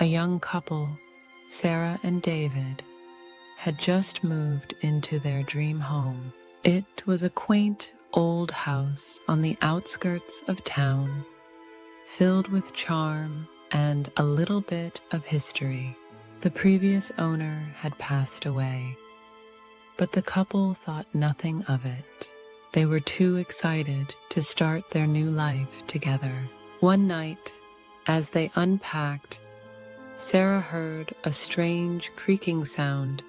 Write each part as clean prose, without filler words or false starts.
A young couple, Sarah and David, had just moved into their dream home. It was a quaint old house on the outskirts of town, filled with charm and a little bit of history. The previous owner had passed away, but the couple thought nothing of it. They were too excited to start their new life together. One night, as they unpacked, Sarah heard a strange creaking sound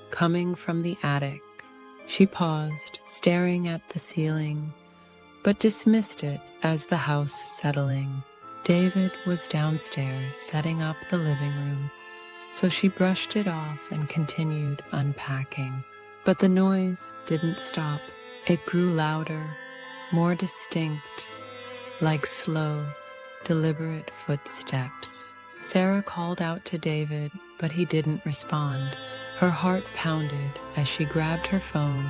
coming from the attic. She paused, staring at the ceiling, but dismissed it as the house settling. David was downstairs setting up the living room, so she brushed it off and continued unpacking. But the noise didn't stop. It grew louder, more distinct, like slow, deliberate footsteps. Sarah called out to David, but he didn't respond. Her heart pounded as she grabbed her phone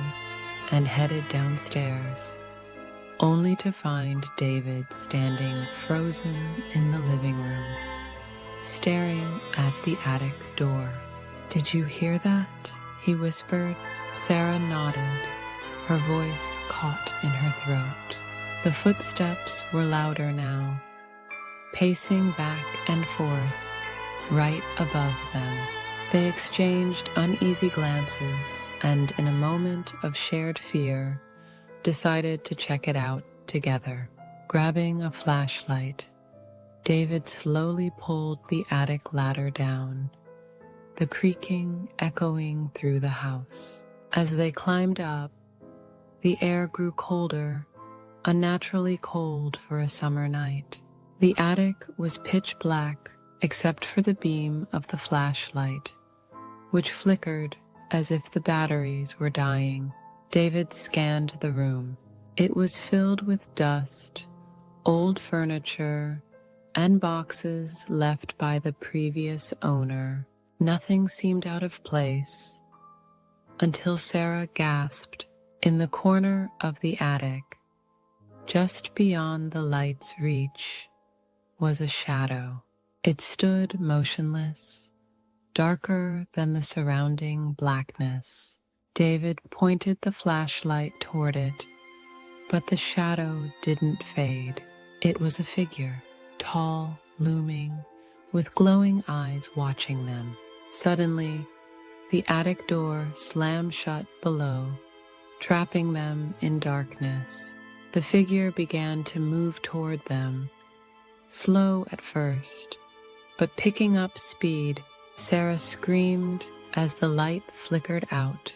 and headed downstairs, only to find David standing frozen in the living room, staring at the attic door. "Did you hear that?" he whispered. Sarah nodded, her voice caught in her throat. The footsteps were louder now, pacing back and forth, right above them. They exchanged uneasy glances and, in a moment of shared fear, decided to check it out together. Grabbing a flashlight, David slowly pulled the attic ladder down, the creaking echoing through the house. As they climbed up, the air grew colder, unnaturally cold for a summer night. The attic was pitch black except for the beam of the flashlight, which flickered as if the batteries were dying. David scanned the room. It was filled with dust, old furniture, and boxes left by the previous owner. Nothing seemed out of place until Sarah gasped. In the corner of the attic, just beyond the light's reach, was a shadow. It stood motionless, darker than the surrounding blackness. David pointed the flashlight toward it, but the shadow didn't fade. It was a figure, tall, looming, with glowing eyes watching them. Suddenly, the attic door slammed shut below, trapping them in darkness. The figure began to move toward them, slow at first, but picking up speed. Sarah screamed as the light flickered out,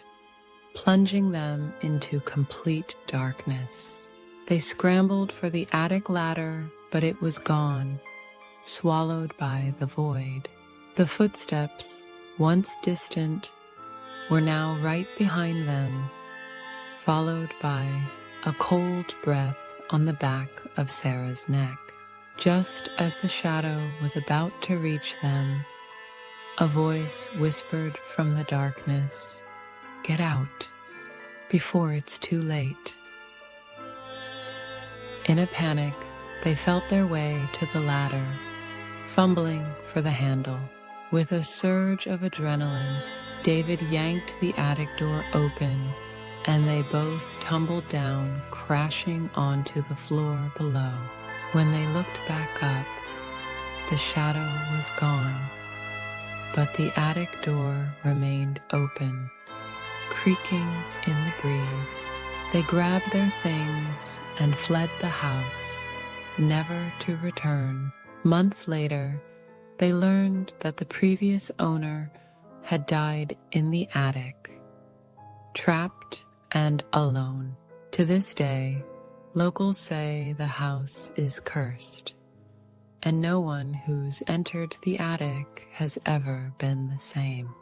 plunging them into complete darkness. They scrambled for the attic ladder, but it was gone, swallowed by the void. The footsteps, once distant, were now right behind them, followed by a cold breath on the back of Sarah's neck. Just as the shadow was about to reach them, a voice whispered from the darkness, "Get out, before it's too late." In a panic, they felt their way to the ladder, fumbling for the handle. With a surge of adrenaline, David yanked the attic door open, and they both tumbled down, crashing onto the floor below. When they looked back up, the shadow was gone, but the attic door remained open, creaking in the breeze. They grabbed their things and fled the house, never to return. Months later, they learned that the previous owner had died in the attic, trapped and alone. To this day, locals say the house is cursed, and no one who's entered the attic has ever been the same.